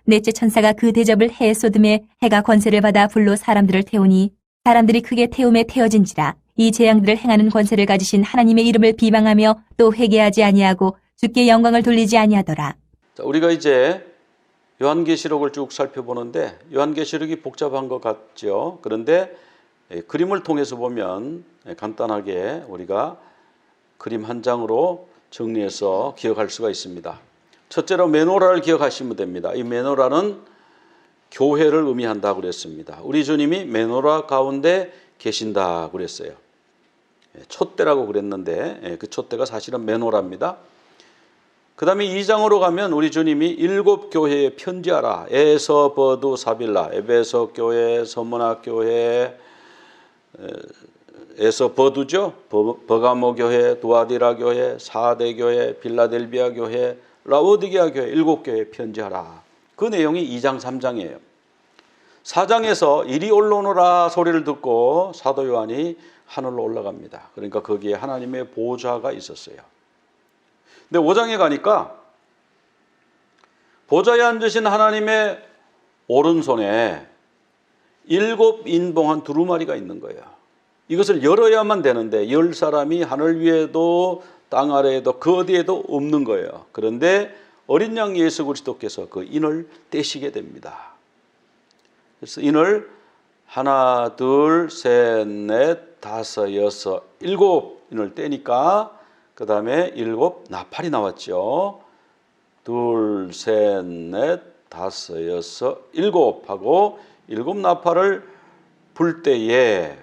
넷째 천사가 그 대접을 해에 쏟음에 해가 권세를 받아 불로 사람들을 태우니 사람들이 크게 태움에 태워진지라. 이 재앙들을 행하는 권세를 가지신 하나님의 이름을 비방하며 또 회개하지 아니하고 주께 영광을 돌리지 아니하더라. 자, 우리가 이제 요한계시록을 쭉 살펴보는데 요한계시록이 복잡한 것 같죠. 그런데 그림을 통해서 보면 간단하게 우리가 그림 한 장으로 정리해서 기억할 수가 있습니다. 첫째로 메노라를 기억하시면 됩니다. 이 메노라는 교회를 의미한다고 그랬습니다. 우리 주님이 메노라 가운데 계신다고 그랬어요. 촛대라고 그랬는데 그 촛대가 사실은 메노라입니다. 그 다음에 2장으로 가면 우리 주님이 7 교회에 편지하라. 에서, 버두, 사빌라, 에베소 교회, 서문학 교회, 에서 버두죠. 버가모 교회, 두아디라 교회, 사대 교회, 빌라델비아 교회, 라오디게아 교회 7 교회에 편지하라. 그 내용이 2장 3장이에요. 4장에서 이리 올라오너라 소리를 듣고 사도 요한이 하늘로 올라갑니다. 그러니까 거기에 하나님의 보좌가 있었어요. 근데 5장에 가니까 보좌에 앉으신 하나님의 오른손에 7 인봉한 두루마리가 있는 거예요. 이것을 열어야만 되는데 열 사람이 하늘 위에도 땅 아래에도 그 어디에도 없는 거예요. 그런데 어린 양 예수 그리스도께서 그 인을 떼시게 됩니다. 그래서 인을 하나, 둘, 셋, 넷, 다섯, 여섯, 7 인을 떼니까 그 다음에 7 나팔이 나왔죠. 둘, 셋, 넷, 다섯, 여섯, 7 하고 7 나팔을 불 때에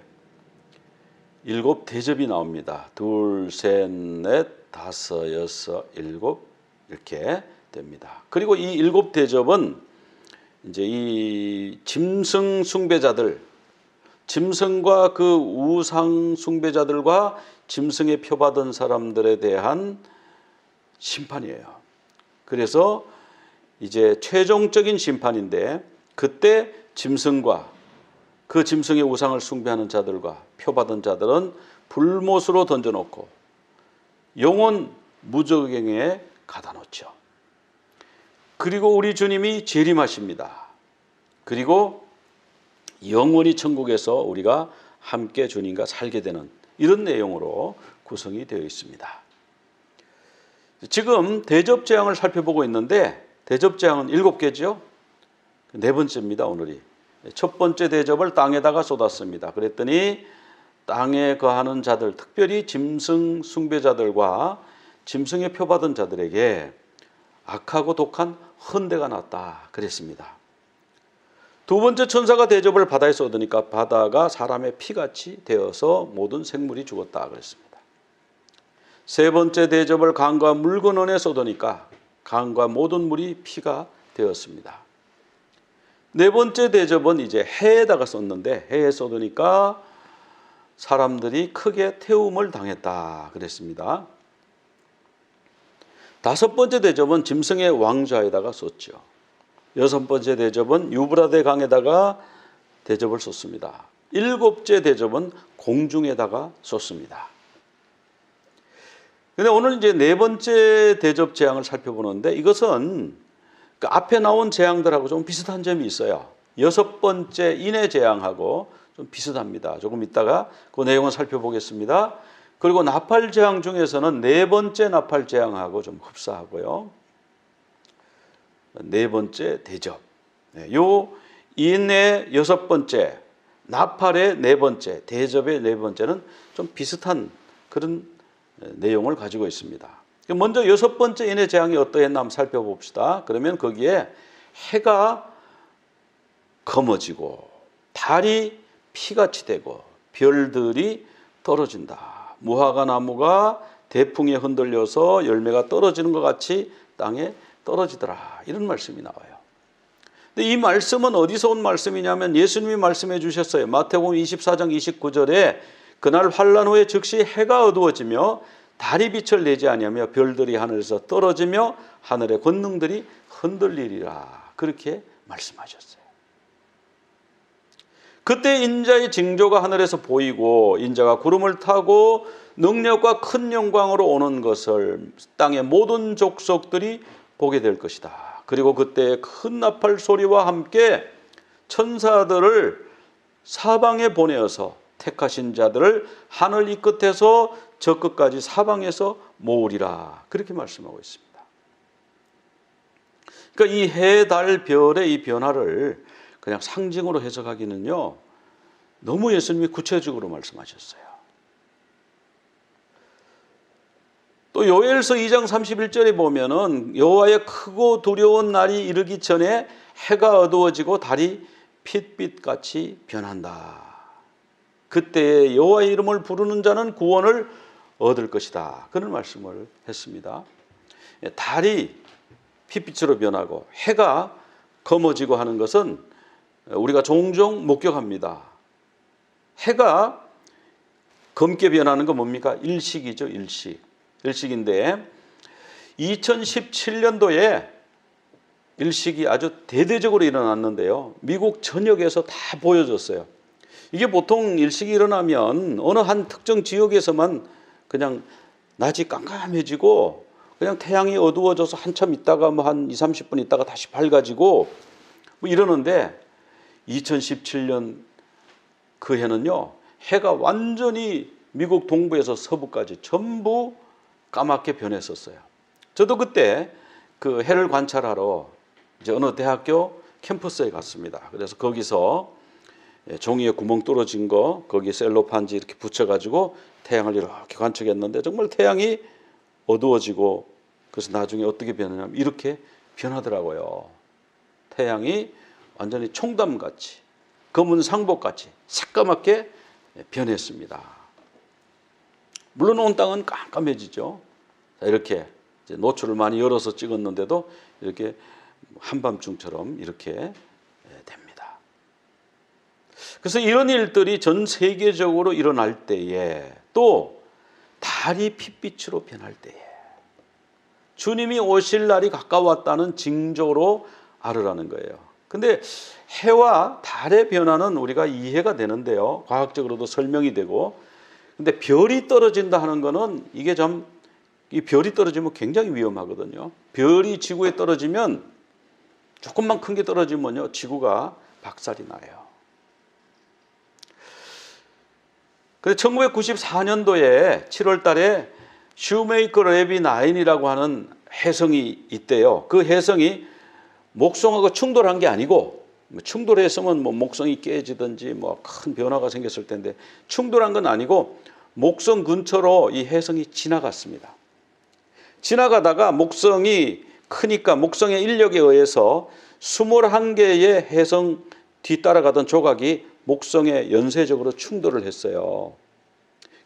7 대접이 나옵니다. 둘, 셋, 넷, 다섯, 여섯, 7 이렇게 됩니다. 그리고 이 7 대접은 이제 이 짐승 숭배자들, 짐승과 그 우상 숭배자들과 짐승에 표받은 사람들에 대한 심판이에요. 그래서 이제 최종적인 심판인데 그때 짐승과 그 짐승의 우상을 숭배하는 자들과 표받은 자들은 불못으로 던져놓고 영원 무저갱에 가다 놓죠. 그리고 우리 주님이 재림하십니다. 그리고 영원히 천국에서 우리가 함께 주님과 살게 되는 이런 내용으로 구성이 되어 있습니다. 지금 대접재앙을 살펴보고 있는데 대접재앙은 7개죠. 네 번째입니다. 오늘이. 첫 번째 대접을 땅에다가 쏟았습니다. 그랬더니 땅에 거하는 자들, 특별히 짐승 숭배자들과 짐승에 표받은 자들에게 악하고 독한 헌대가 났다 그랬습니다. 두 번째 천사가 대접을 바다에 쏟으니까 바다가 사람의 피같이 되어서 모든 생물이 죽었다 그랬습니다. 세 번째 대접을 강과 물건원에 쏟으니까 강과 모든 물이 피가 되었습니다. 네 번째 대접은 이제 해에다가 쏟는데 해에 쏟으니까 사람들이 크게 태움을 당했다 그랬습니다. 다섯 번째 대접은 짐승의 왕좌에다가 쏟죠. 여섯 번째 대접은 유브라데 강에다가 대접을 쏟습니다. 7째 대접은 공중에다가 쏟습니다. 근데 오늘 이제 네 번째 대접 재앙을 살펴보는데 이것은 그 앞에 나온 재앙들하고 좀 비슷한 점이 있어요. 여섯 번째 인의 재앙하고 좀 비슷합니다. 조금 이따가 그 내용을 살펴보겠습니다. 그리고 나팔 재앙 중에서는 네 번째 나팔 재앙하고 좀 흡사하고요. 네 번째 대접. 요 인의 여섯 번째, 나팔의 네 번째, 대접의 네 번째는 좀 비슷한 그런 내용을 가지고 있습니다. 먼저 여섯 번째 인의 재앙이 어떠했나 한번 살펴봅시다. 그러면 거기에 해가 검어지고 달이 피같이 되고 별들이 떨어진다. 무화과 나무가 대풍에 흔들려서 열매가 떨어지는 것 같이 땅에 떨어지더라. 이런 말씀이 나와요. 근데 이 말씀은 어디서 온 말씀이냐면 예수님이 말씀해 주셨어요. 마태복음 24장 29절에 그날 환란 후에 즉시 해가 어두워지며 달이 빛을 내지 아니하며 별들이 하늘에서 떨어지며 하늘의 권능들이 흔들리리라. 그렇게 말씀하셨어요. 그때 인자의 징조가 하늘에서 보이고 인자가 구름을 타고 능력과 큰 영광으로 오는 것을 땅의 모든 족속들이 보게 될 것이다. 그리고 그때 큰 나팔 소리와 함께 천사들을 사방에 보내어서 택하신 자들을 하늘 이 끝에서 저 끝까지 사방에서 모으리라. 그렇게 말씀하고 있습니다. 그러니까 이 해, 달, 별의 이 변화를 그냥 상징으로 해석하기는요, 너무 예수님이 구체적으로 말씀하셨어요. 또 요엘서 2장 31절에 보면은 여호와의 크고 두려운 날이 이르기 전에 해가 어두워지고 달이 핏빛같이 변한다. 그때 여호와의 이름을 부르는 자는 구원을 얻을 것이다. 그런 말씀을 했습니다. 달이 핏빛으로 변하고 해가 검어지고 하는 것은 우리가 종종 목격합니다. 해가 검게 변하는 건 뭡니까? 일식이죠, 일식. 일식인데 2017년도에 일식이 아주 대대적으로 일어났는데요. 미국 전역에서 다 보여줬어요. 이게 보통 일식이 일어나면 어느 한 특정 지역에서만 그냥 낮이 깜깜해지고 그냥 태양이 어두워져서 한참 있다가 뭐 한 20, 30분 있다가 다시 밝아지고 뭐 이러는데 2017년 그 해는요, 해가 완전히 미국 동부에서 서부까지 전부 까맣게 변했었어요. 저도 그때 그 해를 관찰하러 이제 어느 대학교 캠퍼스에 갔습니다. 그래서 거기서 종이에 구멍 뚫어진 거 거기에 셀로판지 이렇게 붙여가지고 태양을 이렇게 관측했는데 정말 태양이 어두워지고 그래서 나중에 어떻게 변하냐면 이렇게 변하더라고요. 태양이 완전히 총담같이 검은 상복같이 새까맣게 변했습니다. 물론 온 땅은 깜깜해지죠. 이렇게 이제 노출을 많이 열어서 찍었는데도 이렇게 한밤중처럼 이렇게 됩니다. 그래서 이런 일들이 전 세계적으로 일어날 때에 또 달이 핏빛으로 변할 때에 주님이 오실 날이 가까웠다는 징조로 알으라는 거예요. 근데 해와 달의 변화는 우리가 이해가 되는데요. 과학적으로도 설명이 되고. 근데 별이 떨어진다 하는 거는 이게 좀, 이 별이 떨어지면 굉장히 위험하거든요. 별이 지구에 떨어지면 조금만 큰 게 떨어지면요, 지구가 박살이 나요. 그래서 1994년도에 7월 달에 슈메이커 레비 9이라고 하는 혜성이 있대요. 그 혜성이 목성하고 충돌한 게 아니고, 충돌했으면 뭐 목성이 깨지든지 뭐 큰 변화가 생겼을 텐데 충돌한 건 아니고 목성 근처로 이 혜성이 지나갔습니다. 지나가다가 목성이 크니까 목성의 인력에 의해서 21개의 혜성 뒤따라가던 조각이 목성에 연쇄적으로 충돌을 했어요.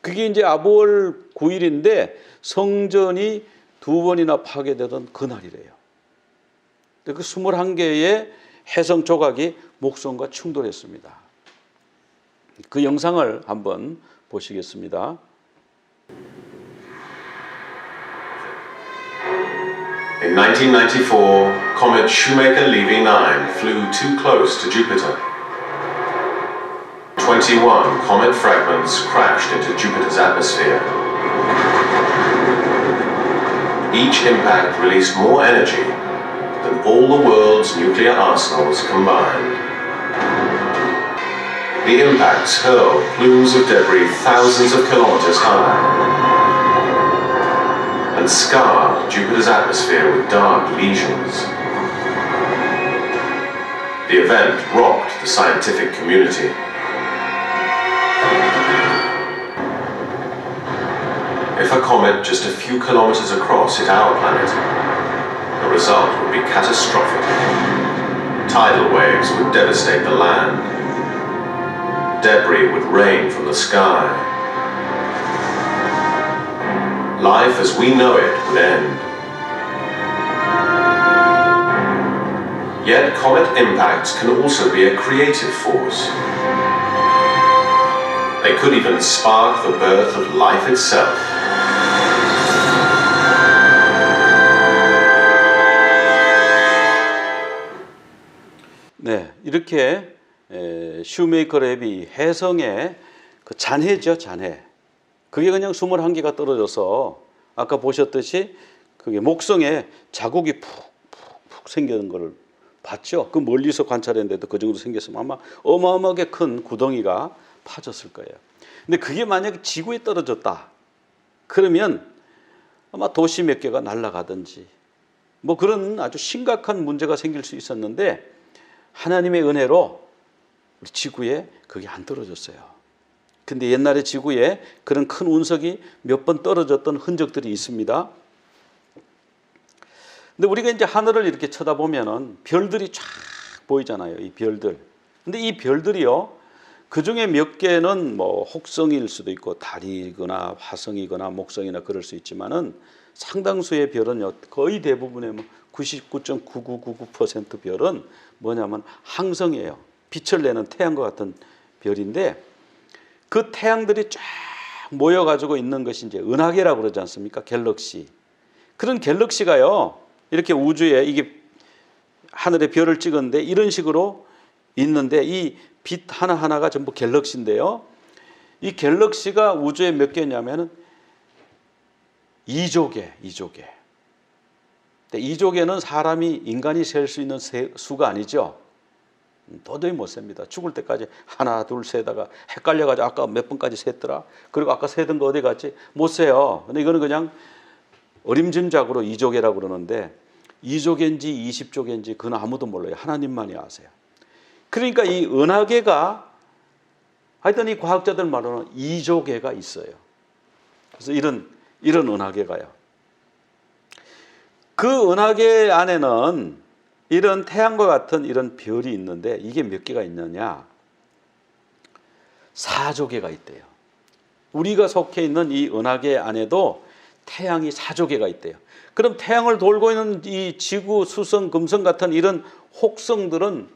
그게 이제 아부월 9일인데 성전이 2번이나 파괴되던 그날이래요. 그 21개의 혜성 조각이 목성과 충돌했습니다. 그 영상을 한번 보시겠습니다. In 1994, comet Shoemaker-Levy 9 flew too close to Jupiter. 21 comet fragments crashed into Jupiter's atmosphere. Each impact released more energy than all the world's nuclear arsenals combined. The impacts hurled plumes of debris thousands of kilometers high and scarred Jupiter's atmosphere with dark lesions. The event rocked the scientific community. If a comet just a few kilometers across hit our planet, the result would be catastrophic. Tidal waves would devastate the land. Debris would rain from the sky. Life as we know it would end. Yet comet impacts can also be a creative force. They could even spark the birth of life itself. 네, 이렇게 슈메이커 레비 혜성의 그 잔해죠, 잔해. 그게 그냥 21개가 떨어져서 아까 보셨듯이 그게 목성에 자국이 푹푹푹 생기는 걸 봤죠. 그 멀리서 관찰했는데도 그 정도 생겼으면 아마 어마어마하게 큰 구덩이가 파졌을 거예요. 근데 그게 만약에 지구에 떨어졌다 그러면 아마 도시 몇 개가 날아가든지 뭐 그런 아주 심각한 문제가 생길 수 있었는데 하나님의 은혜로 우리 지구에 그게 안 떨어졌어요. 근데 옛날에 지구에 그런 큰 운석이 몇 번 떨어졌던 흔적들이 있습니다. 근데 우리가 이제 하늘을 이렇게 쳐다보면은 별들이 쫙 보이잖아요. 이 별들. 근데 이 별들이요, 그 중에 몇 개는 뭐 혹성일 수도 있고 달이거나 화성이거나 목성이나 그럴 수 있지만은 상당수의 별은요, 거의 대부분의 뭐 99.9999% 별은 뭐냐면 항성이에요. 빛을 내는 태양과 같은 별인데 그 태양들이 쫙 모여가지고 있는 것이 이제 은하계라고 그러지 않습니까? 갤럭시. 그런 갤럭시가요, 이렇게 우주에 이게 하늘에 별을 찍었는데 이런 식으로 있는데 이 빛 하나하나가 전부 갤럭시인데요. 이 갤럭시가 우주에 몇 개냐면은 2조 개. 근데 2조 개는 사람이 인간이 셀 수 있는 수가 아니죠. 도저히 못 셉니다. 죽을 때까지 하나 둘 세다가 헷갈려가지고 아까 몇 번까지 셌더라. 그리고 아까 세던 거 어디 갔지? 못 세요. 근데 이거는 그냥 어림짐작으로 2조 개라고 그러는데 2조 개인지 20조 개인지 그건 아무도 몰라요. 하나님만이 아세요. 그러니까 이 은하계가 하여튼 이 과학자들 말로는 2조 개가 있어요. 그래서 이런 은하계가요. 그 은하계 안에는 이런 태양과 같은 이런 별이 있는데 이게 몇 개가 있느냐? 4조 개가 있대요. 우리가 속해 있는 이 은하계 안에도 태양이 4조 개가 있대요. 그럼 태양을 돌고 있는 이 지구, 수성, 금성 같은 이런 혹성들은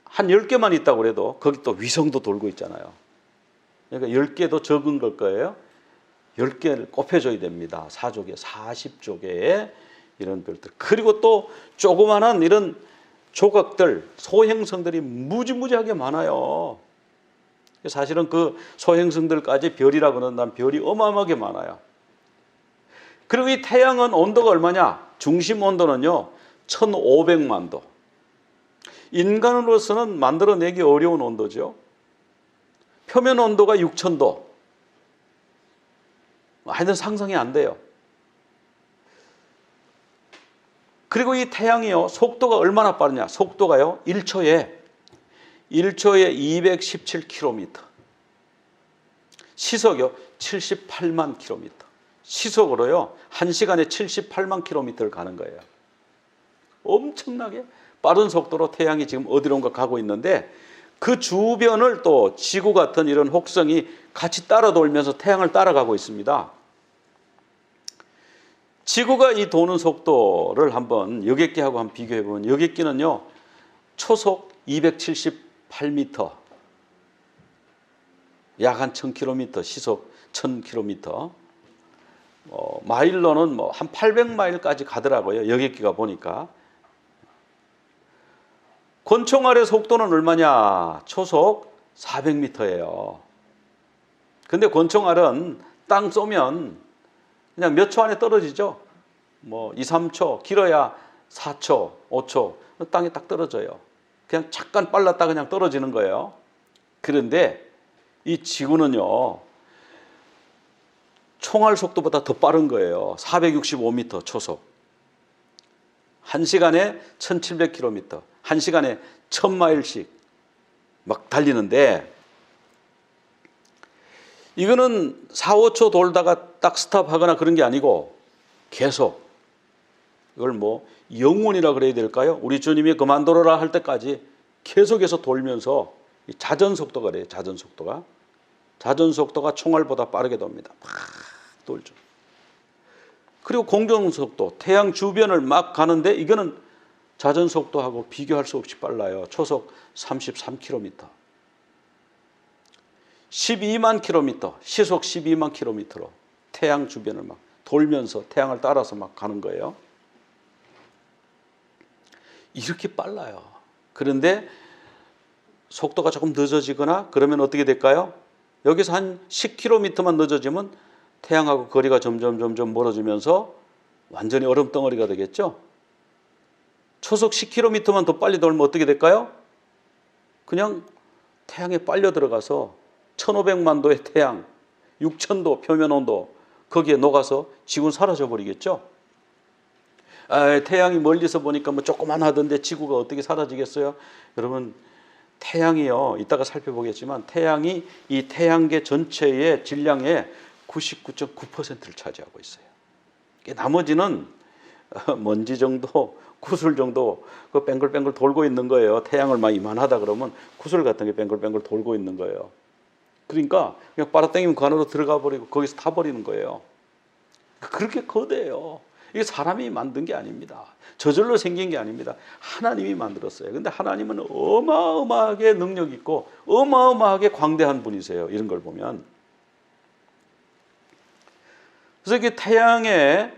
한 10개만 있다고 그래도 거기 또 위성도 돌고 있잖아요. 그러니까 10개도 적은 걸 거예요. 10개를 꼽혀줘야 됩니다. 4조 개, 40조 개의 이런 별들. 그리고 또 조그마한 이런 조각들, 소행성들이 무지무지하게 많아요. 사실은 그 소행성들까지 별이라고 그런다면 별이 어마어마하게 많아요. 그리고 이 태양은 온도가 얼마냐? 중심 온도는요 1500만 도. 인간으로서는 만들어내기 어려운 온도죠. 표면 온도가 6000도. 하여튼 상상이 안 돼요. 그리고 이 태양이요, 속도가 얼마나 빠르냐? 속도가요, 1초에 217km. 시속이요, 78만 km. 시속으로요, 1시간에 78만 km를 가는 거예요. 엄청나게 빠른 속도로 태양이 지금 어디론가 가고 있는데 그 주변을 또 지구 같은 이런 혹성이 같이 따라 돌면서 태양을 따라가고 있습니다. 지구가 이 도는 속도를 한번 여객기하고 한번 비교해 보면 여객기는요 초속 278m, 약 한 1000km, 시속 1000km, 마일로는 뭐 한 800마일까지 가더라고요. 여객기가 보니까. 권총알의 속도는 얼마냐? 초속 400m예요. 근데 권총알은 땅 쏘면 그냥 몇 초 안에 떨어지죠. 뭐 2, 3초, 길어야 4초, 5초 땅에 딱 떨어져요. 그냥 잠깐 빨랐다 그냥 떨어지는 거예요. 그런데 이 지구는요 총알 속도보다 더 빠른 거예요. 465m 초속. 1시간에 1700km, 1시간에 1000마일씩 막 달리는데 이거는 4, 5초 돌다가 딱 스탑하거나 그런 게 아니고 계속 이걸 뭐 영원이라 그래야 될까요? 우리 주님이 그만두라 할 때까지 계속해서 돌면서 자전속도가 그래요. 자전속도가 총알보다 빠르게 돕니다. 막 돌죠. 그리고 공전속도, 태양 주변을 막 가는데 이거는 자전속도하고 비교할 수 없이 빨라요. 초속 33km. 12만 km, 시속 12만 km로 태양 주변을 막 돌면서 태양을 따라서 막 가는 거예요. 이렇게 빨라요. 그런데 속도가 조금 늦어지거나 그러면 어떻게 될까요? 여기서 한 10km만 늦어지면 태양하고 거리가 점점 멀어지면서 완전히 얼음덩어리가 되겠죠. 초속 10km만 더 빨리 돌면 어떻게 될까요? 그냥 태양에 빨려 들어가서 1500만 도의 태양, 6000도 표면 온도 거기에 녹아서 지구는 사라져 버리겠죠. 태양이 멀리서 보니까 뭐 조그만하던데 지구가 어떻게 사라지겠어요? 여러분, 태양이요, 이따가 살펴보겠지만 태양이 이 태양계 전체의 질량의 99.9%를 차지하고 있어요. 나머지는 먼지 정도, 구슬 정도 그 뱅글뱅글 돌고 있는 거예요. 태양을 막 이만하다 그러면 구슬 같은 게 뱅글뱅글 돌고 있는 거예요. 그러니까 그냥 빨아당기면 그 안으로 들어가 버리고 거기서 타버리는 거예요. 그렇게 거대해요. 이게 사람이 만든 게 아닙니다. 저절로 생긴 게 아닙니다. 하나님이 만들었어요. 근데 하나님은 어마어마하게 능력 있고 어마어마하게 광대한 분이세요. 이런 걸 보면. 그래서 이게 태양에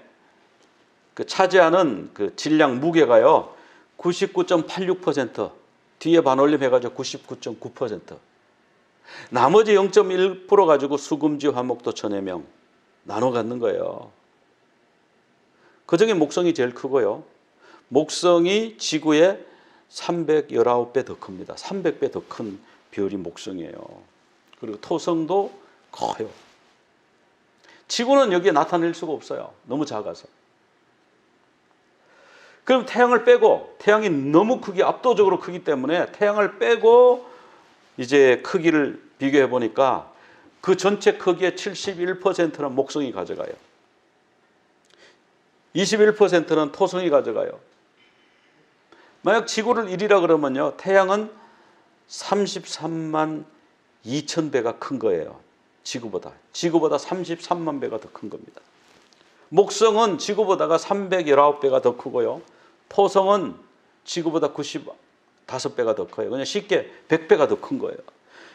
그 차지하는 그 질량 무게가요, 99.86%, 뒤에 반올림 해가지고 99.9%. 나머지 0.1% 가지고 수금지, 화목도, 천해명 나눠 갖는 거예요. 그중에 목성이 제일 크고요. 목성이 지구의 319배 더 큽니다. 300배 더 큰 별이 목성이에요. 그리고 토성도 커요. 지구는 여기에 나타낼 수가 없어요. 너무 작아서. 그럼 태양을 빼고, 태양이 너무 크기, 압도적으로 크기 때문에 태양을 빼고 이제 크기를 비교해 보니까 그 전체 크기의 71%는 목성이 가져가요. 21%는 토성이 가져가요. 만약 지구를 1이라 그러면요, 태양은 33만 2천 배가 큰 거예요. 지구보다 33만 배가 더 큰 겁니다. 목성은 지구보다가 319배가 더 크고요. 토성은 지구보다 95배가 더 커요. 그냥 쉽게 100배가 더 큰 거예요.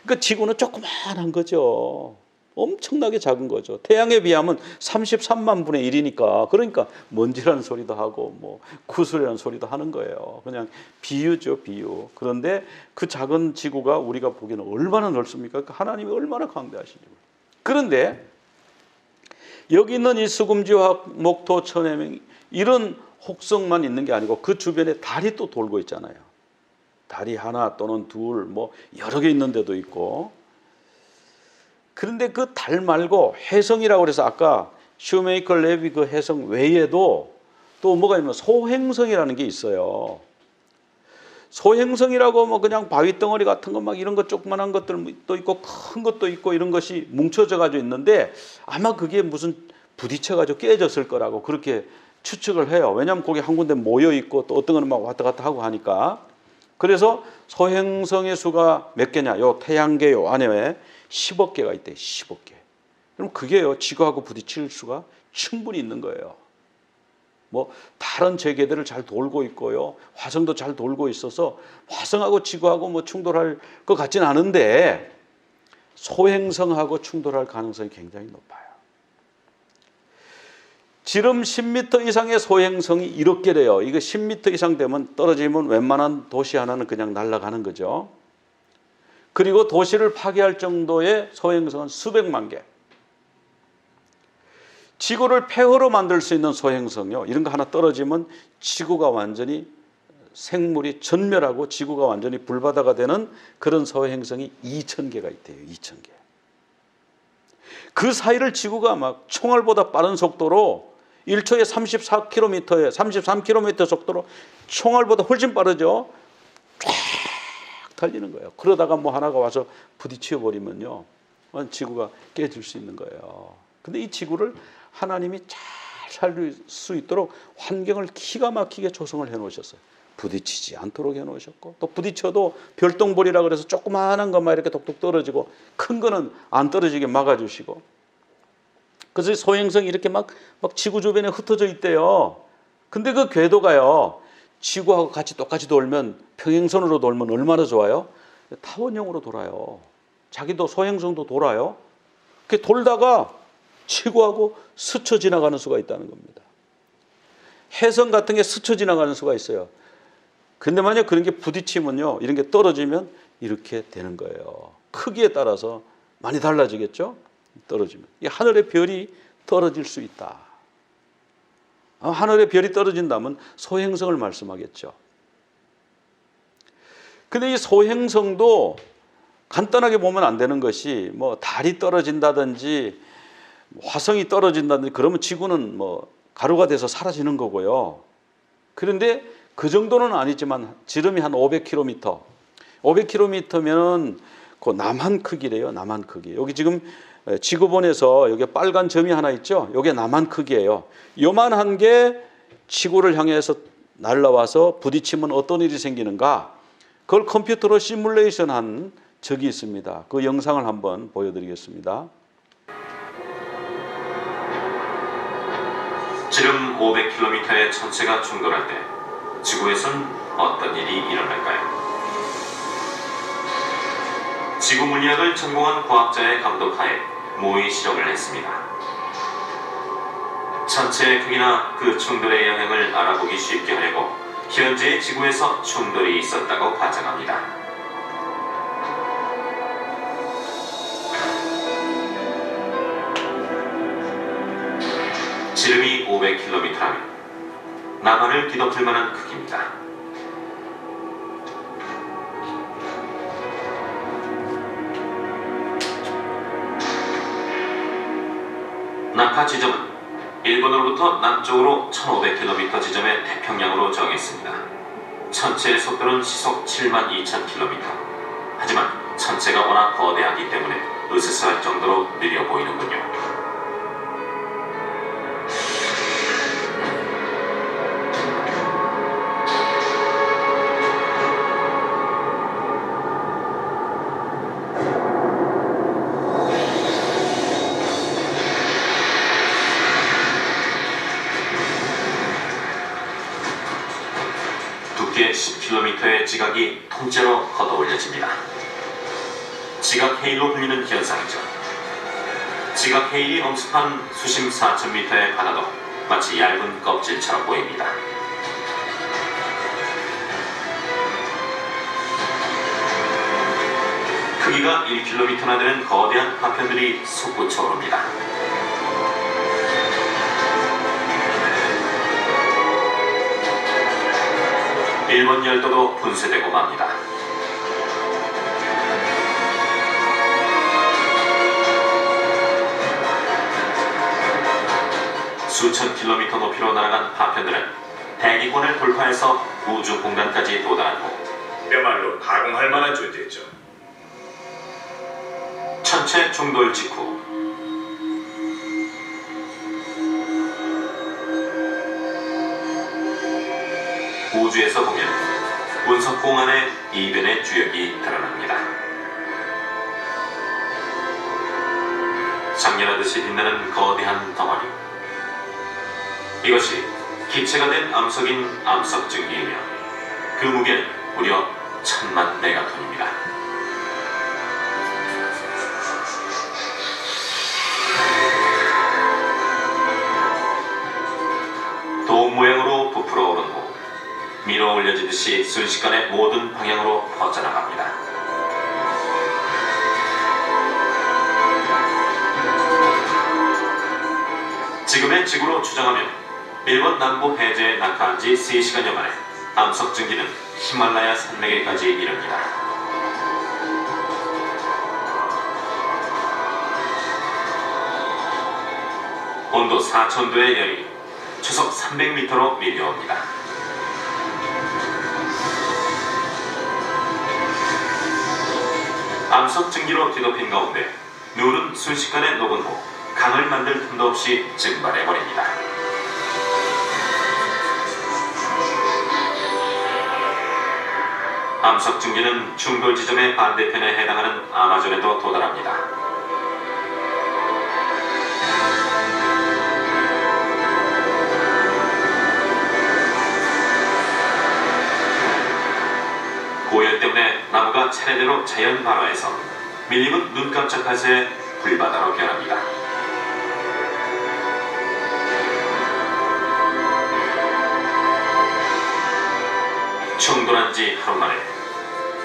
그러니까 지구는 조그마한 거죠. 엄청나게 작은 거죠. 태양에 비하면 33만 분의 1이니까. 그러니까 먼지라는 소리도 하고 뭐 구슬이라는 소리도 하는 거예요. 그냥 비유죠, 비유. 그런데 그 작은 지구가 우리가 보기에는 얼마나 넓습니까? 하나님이 얼마나 광대하시죠. 그런데 여기 있는 이 수금지와 목토, 천해명 이런 혹성만 있는 게 아니고 그 주변에 달이 또 돌고 있잖아요. 달이 하나 또는 둘, 뭐 여러 개 있는 데도 있고. 그런데 그 달 말고 혜성이라고 그래서 아까 슈메이커 레비 그 혜성 외에도 또 뭐가 있냐면 소행성이라는 게 있어요. 소행성이라고 뭐 그냥 바위 덩어리 같은 거 막 이런 것 조그만한 것들도 있고 큰 것도 있고 이런 것이 뭉쳐져 가지고 있는데 아마 그게 무슨 부딪혀 가지고 깨졌을 거라고 그렇게 추측을 해요. 왜냐하면 거기 한 군데 모여 있고 또 어떤 거는 막 왔다 갔다 하고 하니까. 그래서 소행성의 수가 몇 개냐? 요 태양계 요 안에 10억 개가 있대. 10억 개. 그럼 그게요, 지구하고 부딪힐 수가 충분히 있는 거예요. 뭐 다른 재계들을 잘 돌고 있고요, 화성도 잘 돌고 있어서 화성하고 지구하고 뭐 충돌할 것 같지는 않은데 소행성하고 충돌할 가능성이 굉장히 높아요. 지름 10m 이상의 소행성이 이렇게 돼요. 이거 10m 이상 되면 떨어지면 웬만한 도시 하나는 그냥 날아가는 거죠. 그리고 도시를 파괴할 정도의 소행성은 수백만 개. 지구를 폐허로 만들 수 있는 소행성요, 이런 거 하나 떨어지면 지구가 완전히 생물이 전멸하고 지구가 완전히 불바다가 되는 그런 소행성이 2,000개가 있대요. 2,000개. 그 사이를 지구가 막 총알보다 빠른 속도로 1초에 34km에 33km 속도로 총알보다 훨씬 빠르죠. 쫙 달리는 거예요. 그러다가 뭐 하나가 와서 부딪혀 버리면요, 지구가 깨질 수 있는 거예요. 근데 이 지구를 하나님이 잘 살 수 있도록 환경을 기가 막히게 조성을 해 놓으셨어요. 부딪히지 않도록 해 놓으셨고, 또 부딪혀도 별똥벌이라 그래서 조그마한 것만 이렇게 독독 떨어지고 큰 거는 안 떨어지게 막아주시고. 그래서 소행성이 이렇게 막 지구 주변에 흩어져 있대요. 근데 그 궤도가요, 지구하고 같이 똑같이 돌면, 평행선으로 돌면 얼마나 좋아요? 타원형으로 돌아요. 자기도 소행성도 돌아요. 그렇게 돌다가 지구하고 스쳐 지나가는 수가 있다는 겁니다. 혜성 같은 게 스쳐 지나가는 수가 있어요. 근데 만약 그런 게 부딪히면요, 이런 게 떨어지면 이렇게 되는 거예요. 크기에 따라서 많이 달라지겠죠? 떨어지면. 이 하늘의 별이 떨어질 수 있다. 하늘에 별이 떨어진다면 소행성을 말씀하겠죠. 근데 이 소행성도 간단하게 보면 안 되는 것이 뭐 달이 떨어진다든지 화성이 떨어진다든지 그러면 지구는 뭐 가루가 돼서 사라지는 거고요. 그런데 그 정도는 아니지만 지름이 한 500km, 500km면 그 남한 크기래요. 남한 크기. 여기 지금 지구본에서 여기 빨간 점이 하나 있죠. 이게 남한 크기예요. 요만한 게 지구를 향해서 날아와서 부딪히면 어떤 일이 생기는가? 그걸 컴퓨터로 시뮬레이션한 적이 있습니다. 그 영상을 한번 보여드리겠습니다. 지름 500km의 천체가 충돌할 때 지구에선 어떤 일이 일어날까요? 지구 물리학을 전공한 과학자의 감독하에 모의 실험을 했습니다. 천체의 크기나 그 충돌의 영향을 알아보기 쉽게 하려고 현재의 지구에서 충돌이 있었다고 가정합니다. 지름이 500km라면 남한을 뒤덮을 만한 크기입니다. 낙하 지점은 일본으로부터 남쪽으로 1500km 지점의 태평양으로 정했습니다. 천체의 속도는 시속 72,000km. 하지만 천체가 워낙 거대하기 때문에 으스스할 정도로 느려 보이는군요. 두께 10km의 지각이 통째로 걷어올려집니다. 지각 해일로 불리는 현상이죠. 지각 해일이 엄습한 수심 4,000m의 바다도 마치 얇은 껍질처럼 보입니다. 크기가 1km나 되는 거대한 파편들이 솟구쳐 오릅니다. 일본 열도도 분쇄되고 맙니다. 수천 킬로미터 높이로 날아간 파편들은 대기권을 돌파해서 우주 공간까지 도달한 후 그야말로 가공할 만한 존재죠. 천체 충돌 직후 우주에서 보면 운석공 안에 이변의 주역이 드러납니다. 장렬하듯이 빛나는 거대한 덩어리. 이것이 기체가 된 암석인 암석증기이며 그 무게는 무려 1000만 메가톤입니다. 돔 모양으로 부풀어 오른 후 밀어 올려지듯이 순식간에 모든 방향으로 퍼져나갑니다. 지금의 지구로 추정하면 일본 남부 해저에 낙하한 지 3시간여 만에 암석증기는 히말라야 산맥에까지 이릅니다. 온도 4000도의 열이 초속 300m로 밀려옵니다. 암석증기로 뒤덮인 가운데 눈은 순식간에 녹은 후 강을 만들 틈도 없이 증발해버립니다. 암석증기는 충돌 지점의 반대편에 해당하는 아마존에도 도달합니다. 고열 때문에 나무가 차례대로 자연 발화해서 밀림은 눈 깜짝할 새에 불바다로 변합니다. 충돌한 지 하루 만에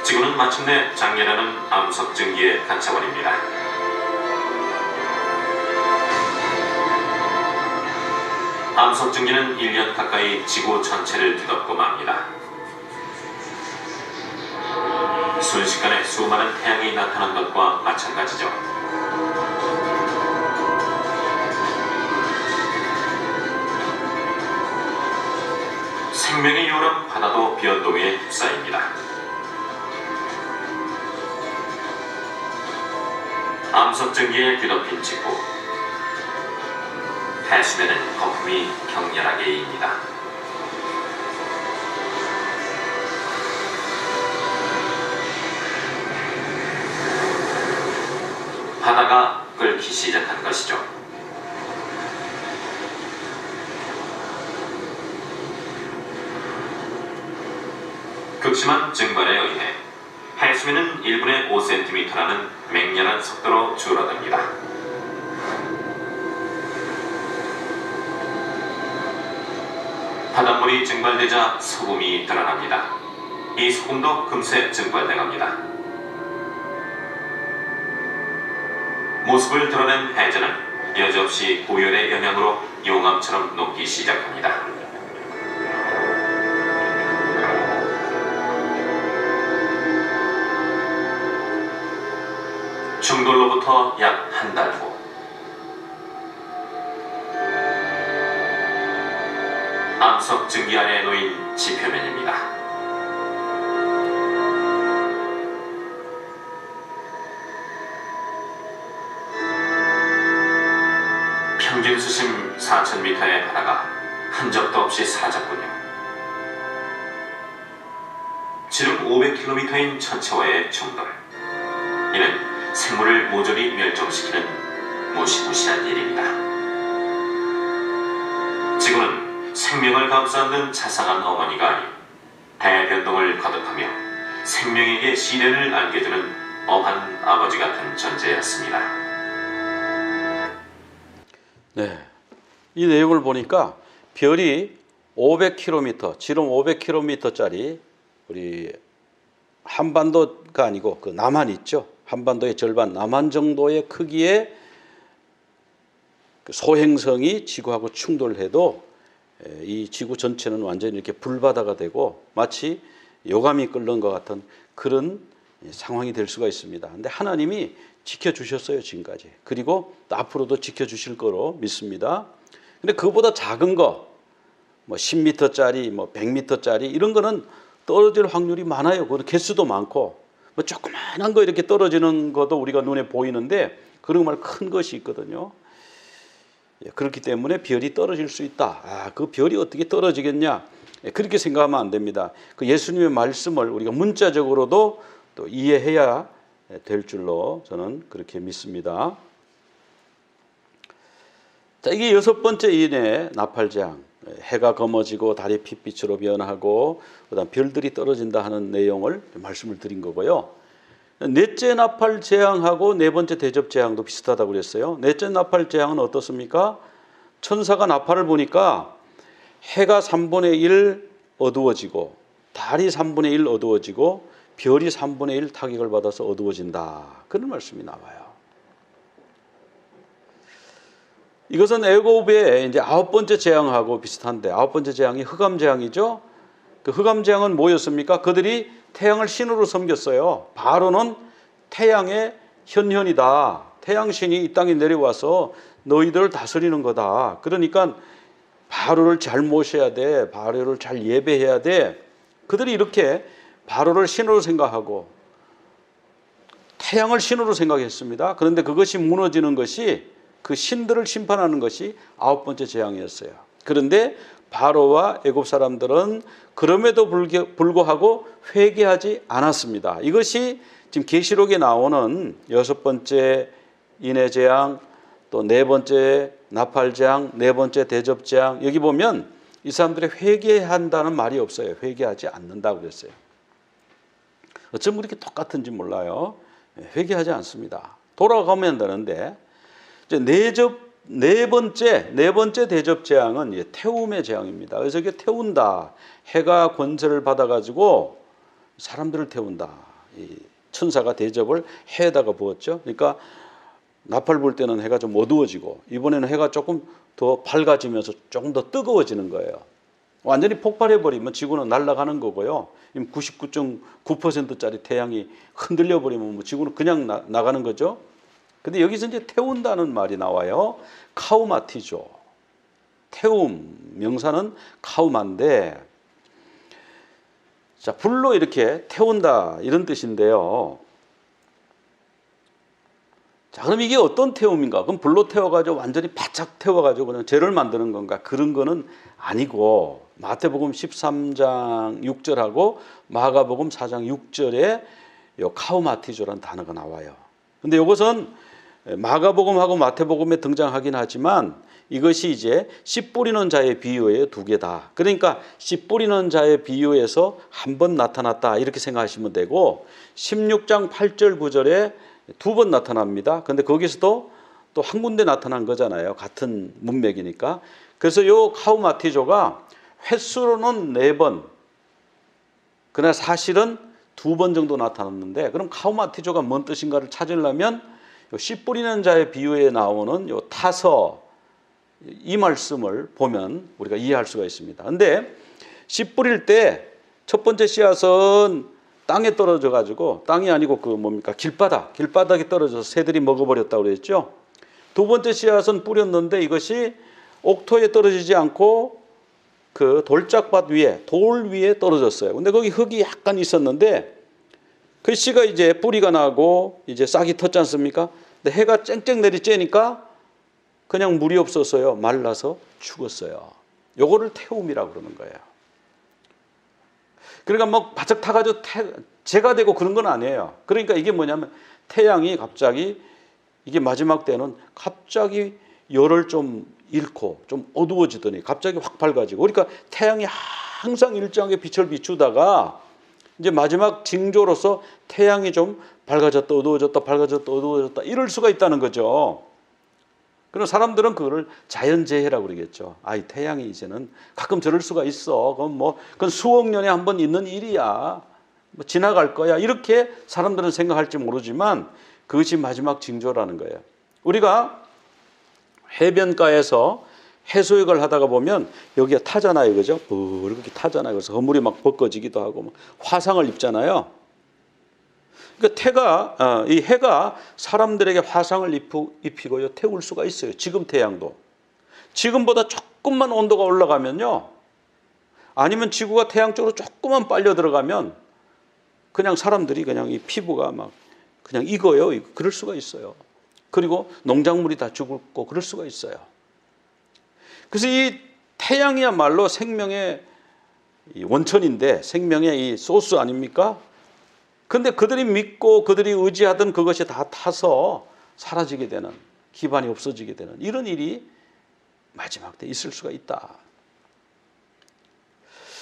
지구는 마침내 장렬하는 암석증기에 갇혀버립니다. 암석증기는 1년 가까이 지구 전체를 뒤덮고 맙니다. 순식간에 수많은 태양이 나타난 것과 마찬가지죠. 생명의 요람 바다도 변동에 휩싸입니다. 암석증기에 뒤덮인 지구, 해수면은 거품이 격렬하게 일니다. 바다가 끓기 시작한 것이죠. 극심한 증발에 의해 해수면은 1분에 5cm라는 맹렬한 속도로 줄어듭니다. 바닷물이 증발되자 소금이 드러납니다. 이 소금도 금세 증발돼 갑니다. 모습을 드러낸 해저는 여지없이 고열의 영향으로 용암처럼 녹기 시작합니다. 충돌로부터 약 한 달 후, 암석 증기 안에 놓인 지표면입니다. 평균 수심 4,000m의 바다가 흔적도 없이 사라졌군요. 지름 500km인 천체와의 충돌, 이는 생물을 모조리 멸종시키는 무시무시한 일입니다. 지구는 생명을 감싸는 자상한 어머니가 아닌 대변동을 거듭하며 생명에게 시련을 안겨주는 엄한 아버지 같은 존재였습니다. 네, 이 내용을 보니까 별이 500km, 지름 500km짜리 우리 한반도가 아니고 그 남한 있죠. 한반도의 절반 남한 정도의 크기의 소행성이 지구하고 충돌해도 이 지구 전체는 완전히 이렇게 불바다가 되고 마치 요감이 끓는 것 같은 그런 상황이 될 수가 있습니다. 근데 하나님이 지켜주셨어요, 지금까지. 그리고 앞으로도 지켜주실 거로 믿습니다. 근데 그보다 작은 거, 뭐 10m짜리, 뭐 100m짜리 이런 거는 떨어질 확률이 많아요. 그 개수도 많고. 뭐 조그만한 거 이렇게 떨어지는 것도 우리가 눈에 보이는데 그런 말 큰 것이 있거든요. 그렇기 때문에 별이 떨어질 수 있다. 그 별이 어떻게 떨어지겠냐? 그렇게 생각하면 안 됩니다. 그 예수님의 말씀을 우리가 문자적으로도 또 이해해야 될 줄로 저는 그렇게 믿습니다. 자, 이게 6번째 인의 나팔재앙. 해가 검어지고 달이 핏빛으로 변하고 그다음 별들이 떨어진다 하는 내용을 말씀을 드린 거고요. 넷째 나팔 재앙하고 네 번째 대접 재앙도 비슷하다고 그랬어요. 넷째 나팔 재앙은 어떻습니까? 천사가 나팔을 보니까 해가 3분의 1 어두워지고 달이 3분의 1 어두워지고 별이 3분의 1 타격을 받아서 어두워진다. 그런 말씀이 나와요. 이것은 애굽의 이제 9번째 재앙하고 비슷한데 9번째 재앙이 흑암 재앙이죠. 그 흑암 재앙은 뭐였습니까? 그들이 태양을 신으로 섬겼어요. 바로는 태양의 현현이다. 태양신이 이 땅에 내려와서 너희들을 다스리는 거다. 그러니까 바로를 잘 모셔야 돼. 바로를 잘 예배해야 돼. 그들이 이렇게 바로를 신으로 생각하고 태양을 신으로 생각했습니다. 그런데 그것이 무너지는 것이 그 신들을 심판하는 것이 9번째 재앙이었어요. 그런데 바로와 애굽 사람들은 그럼에도 불구하고 회개하지 않았습니다. 이것이 지금 계시록에 나오는 6번째 인의 재앙, 또 4번째 나팔 재앙, 4번째 대접 재앙, 여기 보면 이 사람들이 회개한다는 말이 없어요. 회개하지 않는다고 그랬어요. 어쩜 그렇게 똑같은지 몰라요. 회개하지 않습니다. 돌아가면 되는데 이제 네 번째 대접 재앙은 태움의 재앙입니다. 그래서 이게 태운다. 해가 권세를 받아가지고 사람들을 태운다. 이 천사가 대접을 해에다가 부었죠. 그러니까 나팔 불 때는 해가 좀 어두워지고 이번에는 해가 조금 더 밝아지면서 조금 더 뜨거워지는 거예요. 완전히 폭발해버리면 지구는 날아가는 거고요. 99.9%짜리 태양이 흔들려 버리면 뭐 지구는 그냥 나가는 거죠. 근데 여기서 이제 태운다는 말이 나와요. 카우마티죠. 태움, 명사는 카우마인데, 자, 불로 이렇게 태운다 이런 뜻인데요. 자, 그럼 이게 어떤 태움인가? 그럼 불로 태워가지고 완전히 바짝 태워가지고 그냥 죄를 만드는 건가? 그런 거는 아니고, 마태복음 13장 6절하고 마가복음 4장 6절에 요 카우마티조라는 단어가 나와요. 근데 이것은 마가복음하고 마태복음에 등장하긴 하지만 이것이 이제 씨 뿌리는 자의 비유의 두 개다. 그러니까 씨 뿌리는 자의 비유에서 한 번 나타났다 이렇게 생각하시면 되고, 16장 8절 9절에 두 번 나타납니다. 근데 거기서도 또 한 군데 나타난 거잖아요. 같은 문맥이니까. 그래서 요 카우마티조가 횟수로는 4번, 그러나 사실은 2번 정도 나타났는데, 그럼 카우마티조가 뭔 뜻인가를 찾으려면 요 씨 뿌리는 자의 비유에 나오는 요 타서 이 말씀을 보면 우리가 이해할 수가 있습니다. 근데 씨 뿌릴 때 첫 번째 씨앗은 땅에 떨어져 가지고, 땅이 아니고 그 뭡니까? 길바닥에 떨어져서 새들이 먹어버렸다고 그랬죠. 두 번째 씨앗은 뿌렸는데 이것이 옥토에 떨어지지 않고 그 돌짝밭 위에, 돌 위에 떨어졌어요. 근데 거기 흙이 약간 있었는데 그 씨가 이제 뿌리가 나고 이제 싹이 텄지 않습니까? 근데 해가 쨍쨍 내리쬐니까 그냥 물이 없었어요. 말라서 죽었어요. 요거를 태움이라고 그러는 거예요. 그러니까 뭐 바짝 타가지고 재가 되고 그런 건 아니에요. 그러니까 이게 뭐냐면 태양이 갑자기 이게 마지막 때는 갑자기 열을 좀 잃고 좀 어두워지더니 갑자기 확 밝아지고, 그러니까 태양이 항상 일정하게 빛을 비추다가 이제 마지막 징조로서 태양이 좀 밝아졌다 어두워졌다 밝아졌다 어두워졌다 이럴 수가 있다는 거죠. 그럼 사람들은 그거를 자연재해라고 그러겠죠. 아, 이 태양이 이제는 가끔 저럴 수가 있어. 그건 수억 년에 한 번 있는 일이야. 뭐 지나갈 거야. 이렇게 사람들은 생각할지 모르지만 그것이 마지막 징조라는 거예요. 우리가 해변가에서 해수욕을 하다가 보면 여기가 타잖아요. 그죠? 이렇게 타잖아요. 그래서 허물이 막 벗겨지기도 하고 화상을 입잖아요. 그러니까 이 해가 사람들에게 화상을 입히고요, 태울 수가 있어요. 지금 태양도. 지금보다 조금만 온도가 올라가면요, 아니면 지구가 태양 쪽으로 조금만 빨려 들어가면 그냥 사람들이 그냥 이 피부가 막 그냥 익어요. 그럴 수가 있어요. 그리고 농작물이 다 죽고 그럴 수가 있어요. 그래서 이 태양이야말로 생명의 원천인데, 생명의 이 소스 아닙니까? 근데 그들이 믿고 그들이 의지하던 그것이 다 타서 사라지게 되는, 기반이 없어지게 되는 이런 일이 마지막 때 있을 수가 있다.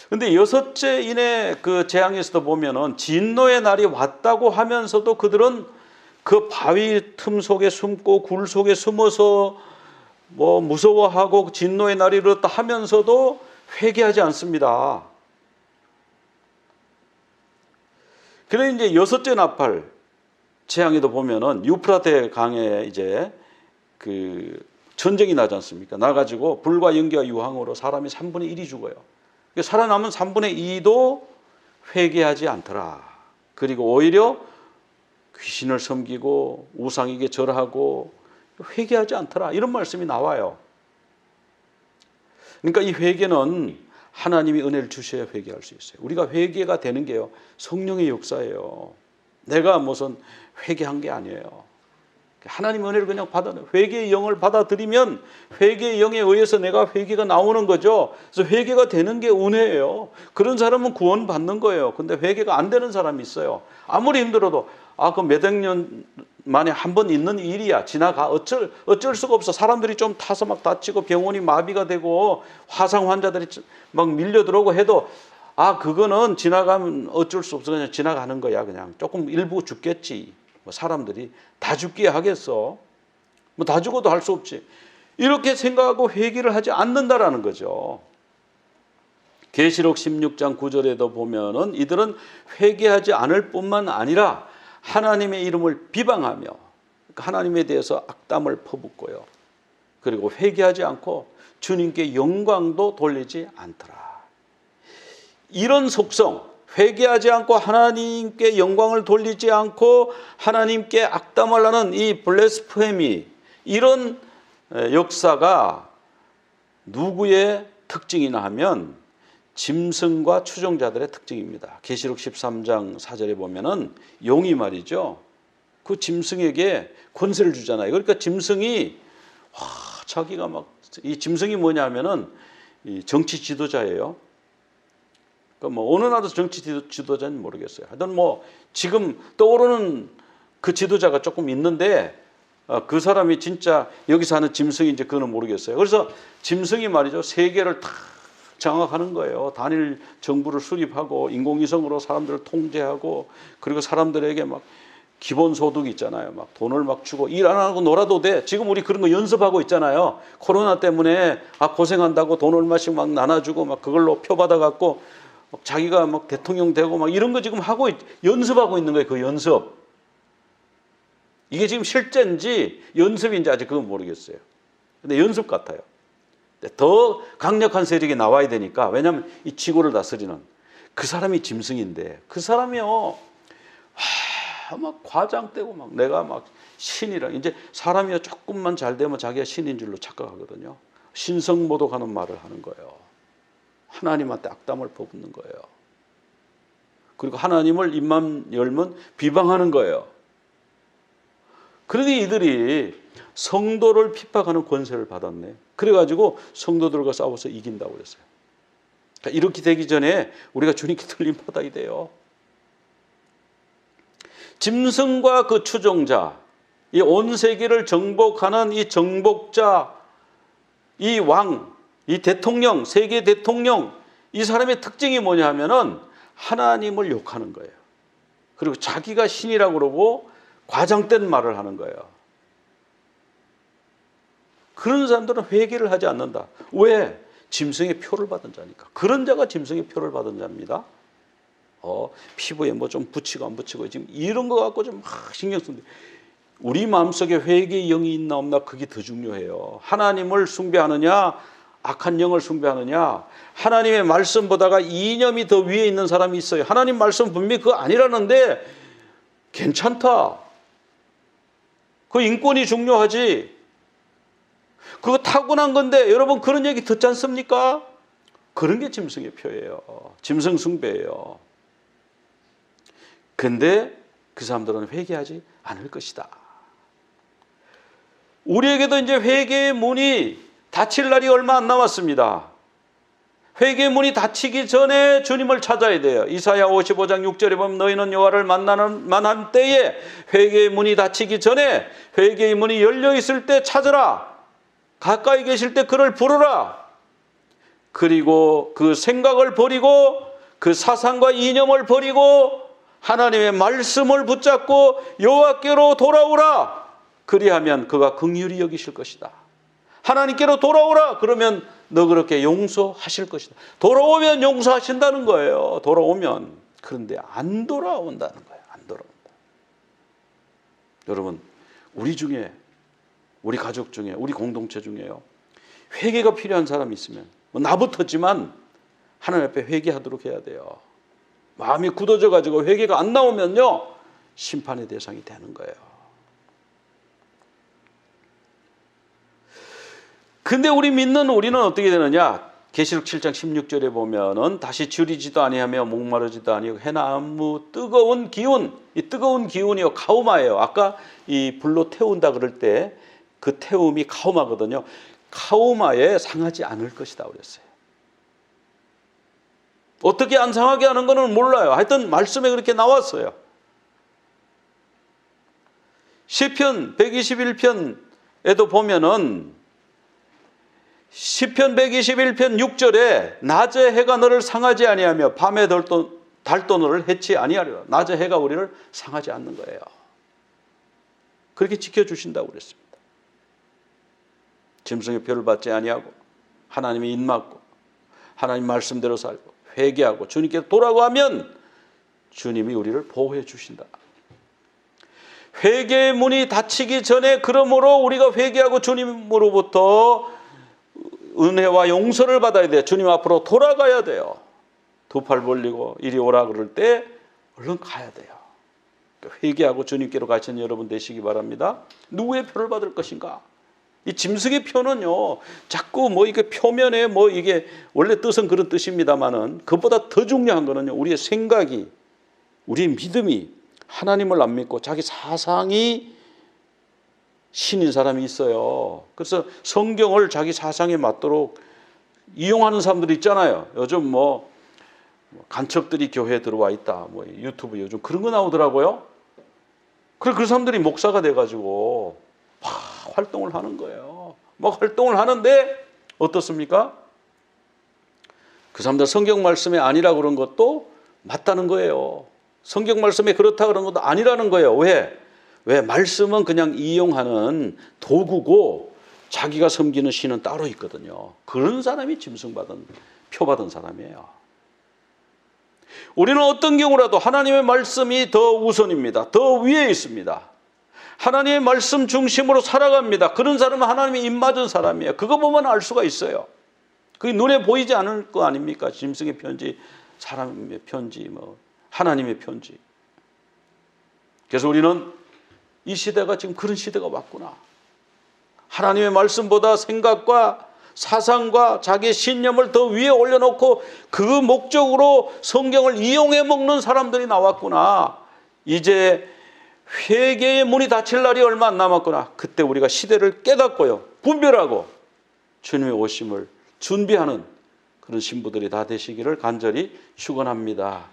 근데 여섯째 인의 그 재앙에서도 보면은 진노의 날이 왔다고 하면서도 그들은 그 바위 틈 속에 숨고 굴 속에 숨어서 뭐 무서워하고 진노의 날이 이렇다 하면서도 회개하지 않습니다. 그래 이제 여섯째 나팔 재앙에도 보면은 유프라테 강에 이제 그 전쟁이 나지 않습니까? 나가지고 불과 연기와 유황으로 사람이 3분의 1이 죽어요. 살아남은 3분의 2도 회개하지 않더라. 그리고 오히려 귀신을 섬기고 우상에게 절하고 회개하지 않더라. 이런 말씀이 나와요. 그러니까 이 회개는 하나님이 은혜를 주셔야 회개할 수 있어요. 우리가 회개가 되는 게요, 성령의 역사예요. 내가 무슨 회개한 게 아니에요. 하나님 은혜를 그냥 회개의 영을 받아들이면 회개의 영에 의해서 내가 회개가 나오는 거죠. 그래서 회개가 되는 게 은혜예요. 그런 사람은 구원 받는 거예요. 근데 회개가 안 되는 사람이 있어요. 아무리 힘들어도 그 몇백 년 만에 한 번 있는 일이야. 지나가. 어쩔 수가 없어. 사람들이 좀 타서 막 다치고 병원이 마비가 되고 화상 환자들이 막 밀려 들어오고 해도 그거는 지나가면 어쩔 수 없어. 그냥 지나가는 거야. 그냥 조금 일부 죽겠지. 사람들이 다 죽게 하겠어. 다 죽어도 할 수 없지. 이렇게 생각하고 회개를 하지 않는다라는 거죠. 계시록 16장 9절에도 보면은 이들은 회개하지 않을 뿐만 아니라 하나님의 이름을 비방하며 하나님에 대해서 악담을 퍼붓고요. 그리고 회개하지 않고 주님께 영광도 돌리지 않더라. 이런 속성, 회개하지 않고 하나님께 영광을 돌리지 않고 하나님께 악담을 하는 이 블레스페미, 이런 역사가 누구의 특징이나 하면 짐승과 추종자들의 특징입니다. 계시록 13장 4절에 보면은 용이 말이죠. 그 짐승에게 권세를 주잖아요. 그러니까 짐승이 자기가 막, 이 짐승이 뭐냐면은 이 정치 지도자예요. 그러니까 뭐 어느 나라 정치 지도자는 모르겠어요. 하여튼 뭐 지금 떠오르는 그 지도자가 조금 있는데 그 사람이 진짜 여기서 하는 짐승인지 그거는 모르겠어요. 그래서 짐승이 말이죠, 세계를 다 장악하는 거예요. 단일 정부를 수립하고 인공위성으로 사람들을 통제하고, 그리고 사람들에게 막 기본소득 있잖아요. 막 돈을 막 주고 일 안 하고 놀아도 돼. 지금 우리 그런 거 연습하고 있잖아요. 코로나 때문에 고생한다고 돈 얼마씩 막 나눠주고 막 그걸로 표 받아갖고 자기가 막 대통령 되고 막 이런 거 지금 하고 연습하고 있는 거예요. 그 연습. 이게 지금 실제인지 연습인지 아직 그건 모르겠어요. 근데 연습 같아요. 더 강력한 세력이 나와야 되니까. 왜냐하면 이 지구를 다스리는 그 사람이 짐승인데, 그 사람이요 막 과장되고 막 내가 막 신이라, 이제 사람이 조금만 잘 되면 자기가 신인 줄로 착각하거든요. 신성모독하는 말을 하는 거예요. 하나님한테 악담을 퍼붓는 거예요. 그리고 하나님을 입만 열면 비방하는 거예요. 그런데 이들이 성도를 핍박하는 권세를 받았네. 그래가지고 성도들과 싸워서 이긴다고 그랬어요. 그러니까 이렇게 되기 전에 우리가 주님께 들림받아야 돼요. 짐승과 그 추종자, 이 온 세계를 정복하는 이 정복자, 이 왕, 이 대통령, 세계 대통령, 이 사람의 특징이 뭐냐 하면은 하나님을 욕하는 거예요. 그리고 자기가 신이라고 그러고 과장된 말을 하는 거예요. 그런 사람들은 회개를 하지 않는다. 왜? 짐승의 표를 받은 자니까. 그런 자가 짐승의 표를 받은 자입니다. 피부에 뭐 좀 붙이고 안 붙이고 지금 이런 거 갖고 좀 신경 쓰는데, 우리 마음속에 회개의 영이 있나 없나 그게 더 중요해요. 하나님을 숭배하느냐 악한 영을 숭배하느냐. 하나님의 말씀보다가 이념이 더 위에 있는 사람이 있어요. 하나님 말씀 분명히 그거 아니라는데 괜찮다. 그 인권이 중요하지. 그거 타고난 건데 여러분 그런 얘기 듣지 않습니까? 그런 게 짐승의 표예요. 짐승 숭배예요. 근데 그 사람들은 회개하지 않을 것이다. 우리에게도 이제 회개의 문이 닫힐 날이 얼마 안 남았습니다. 회개의 문이 닫히기 전에 주님을 찾아야 돼요. 이사야 55장 6절에 보면 너희는 여호와를 만난 때에, 회개의 문이 닫히기 전에, 회개의 문이 열려 있을 때 찾으라. 가까이 계실 때 그를 부르라. 그리고 그 생각을 버리고 그 사상과 이념을 버리고 하나님의 말씀을 붙잡고 여호와께로 돌아오라. 그리하면 그가 긍휼히 여기실 것이다. 하나님께로 돌아오라. 그러면 너 그렇게 용서하실 것이다. 돌아오면 용서하신다는 거예요. 돌아오면. 그런데 안 돌아온다는 거예요. 안 돌아온다. 여러분, 우리 중에, 우리 가족 중에, 우리 공동체 중에요, 회개가 필요한 사람이 있으면 나부터지만 하나님 앞에 회개하도록 해야 돼요. 마음이 굳어져 가지고 회개가 안 나오면요 심판의 대상이 되는 거예요. 근데 우리는 어떻게 되느냐? 계시록 7장 16절에 보면은 다시 줄이지도 아니하며 목마르지도 아니하고 해나 아무 뜨거운 기운, 이 뜨거운 기운이요 카우마예요. 아까 이 불로 태운다 그럴 때 그 태움이 카우마거든요. 카우마에 상하지 않을 것이다 그랬어요. 어떻게 안 상하게 하는 거는 몰라요. 하여튼 말씀에 그렇게 나왔어요. 시편 121편에도 보면은 시편 121편 6절에 낮에 해가 너를 상하지 아니하며 밤에 달도 너를 해치 아니하리라. 낮에 해가 우리를 상하지 않는 거예요. 그렇게 지켜주신다고 그랬습니다. 짐승의 표를 받지 아니하고 하나님의 입맞고 하나님 말씀대로 살고 회개하고 주님께 돌아가면 주님이 우리를 보호해 주신다. 회개의 문이 닫히기 전에 그러므로 우리가 회개하고 주님으로부터 은혜와 용서를 받아야 돼요. 주님 앞으로 돌아가야 돼요. 두 팔 벌리고 이리 오라 그럴 때 얼른 가야 돼요. 회개하고 주님께로 가시는 여러분 되시기 바랍니다. 누구의 표를 받을 것인가? 이 짐승의 표는요, 자꾸 뭐 이게 표면에 뭐 이게 원래 뜻은 그런 뜻입니다만은 그것보다 더 중요한 거는요, 우리의 생각이, 우리의 믿음이 하나님을 안 믿고 자기 사상이 신인 사람이 있어요. 그래서 성경을 자기 사상에 맞도록 이용하는 사람들이 있잖아요. 요즘 뭐 간첩들이 교회에 들어와 있다, 뭐 유튜브 요즘 그런 거 나오더라고요. 그래서 그 사람들이 목사가 돼가지고 막 활동을 하는 거예요. 막 활동을 하는데 어떻습니까? 그 사람들 성경 말씀이 아니라 그런 것도 맞다는 거예요. 성경 말씀에 그렇다 그런 것도 아니라는 거예요. 왜? 말씀은 그냥 이용하는 도구고 자기가 섬기는 신은 따로 있거든요. 그런 사람이 짐승받은, 표받은 사람이에요. 우리는 어떤 경우라도 하나님의 말씀이 더 우선입니다. 더 위에 있습니다. 하나님의 말씀 중심으로 살아갑니다. 그런 사람은 하나님의 입맞은 사람이에요. 그거 보면 알 수가 있어요. 그게 눈에 보이지 않을 거 아닙니까? 짐승의 편지, 사람의 편지, 뭐 하나님의 편지. 그래서 우리는 이 시대가 지금 그런 시대가 왔구나. 하나님의 말씀보다 생각과 사상과 자기의 신념을 더 위에 올려놓고 그 목적으로 성경을 이용해 먹는 사람들이 나왔구나. 이제 회개의 문이 닫힐 날이 얼마 안 남았구나. 그때 우리가 시대를 깨닫고요, 분별하고 주님의 오심을 준비하는 그런 신부들이 다 되시기를 간절히 축원합니다.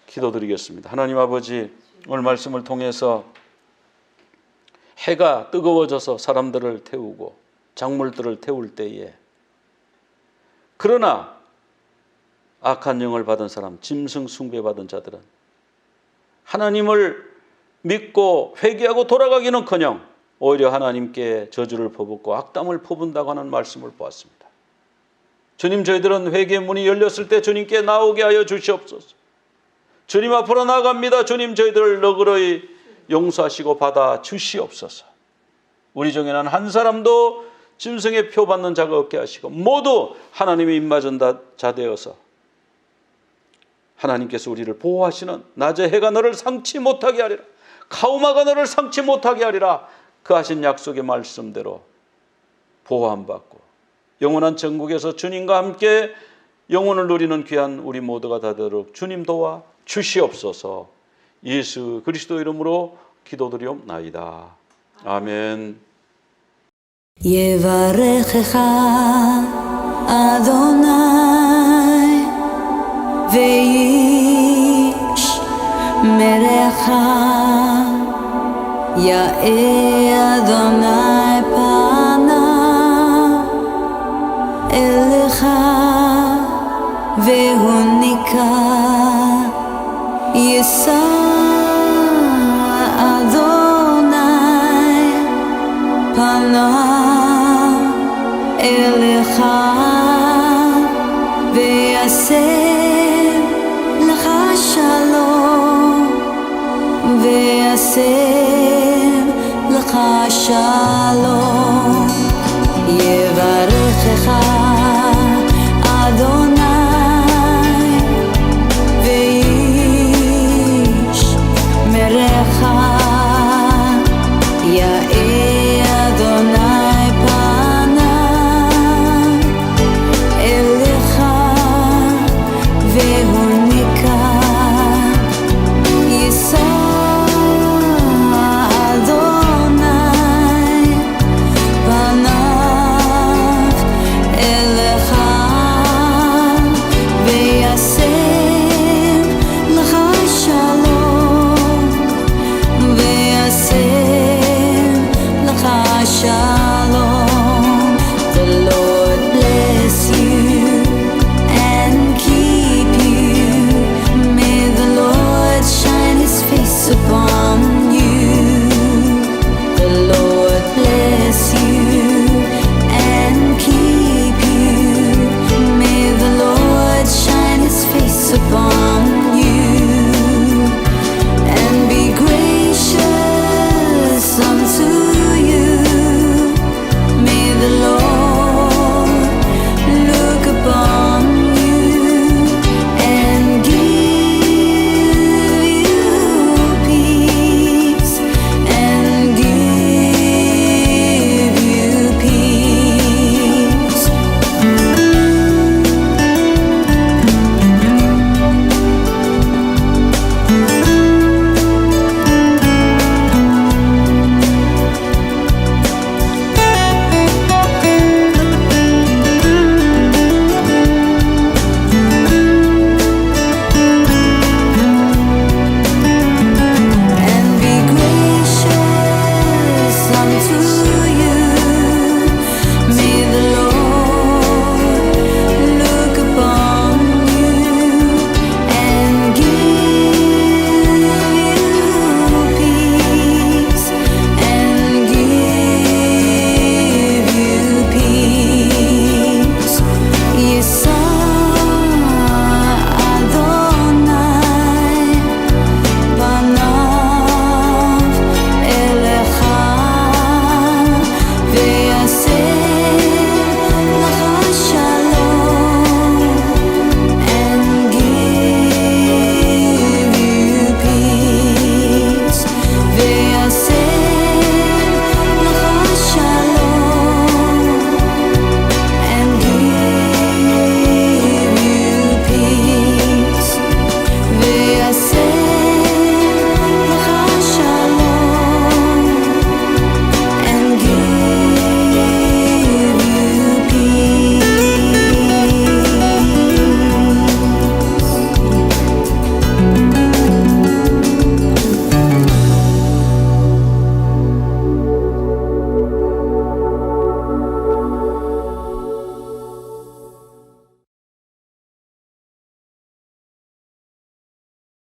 기도드리겠습니다. 하나님 아버지, 오늘 말씀을 통해서 해가 뜨거워져서 사람들을 태우고 작물들을 태울 때에, 그러나 악한 영을 받은 사람, 짐승 숭배받은 자들은 하나님을 믿고 회개하고 돌아가기는커녕 오히려 하나님께 저주를 퍼붓고 악담을 퍼붓는다고 하는 말씀을 보았습니다. 주님, 저희들은 회개의 문이 열렸을 때 주님께 나오게 하여 주시옵소서. 주님 앞으로 나아갑니다. 주님, 저희들을 너그러이 용서하시고 받아 주시옵소서. 우리 중에는 한 사람도 짐승의 표 받는 자가 없게 하시고 모두 하나님의 입맞은 자 되어서 하나님께서 우리를 보호하시는 낮의 해가 너를 상치 못하게 하리라, 가오마가 너를 상치 못하게 하리라, 그 하신 약속의 말씀대로 보호함 받고 영원한 천국에서 주님과 함께 영혼을 누리는 귀한 우리 모두가 되도록 주님 도와 주시옵소서. 예수 그리스도 이름으로 기도드리옵나이다. 아멘. יברכך אדוני וישמרך, יאר אדוני פניו אליך והוניקה, יישא אדוני פניו אליך ויעשה לך שלום, ויעשה לך שלום.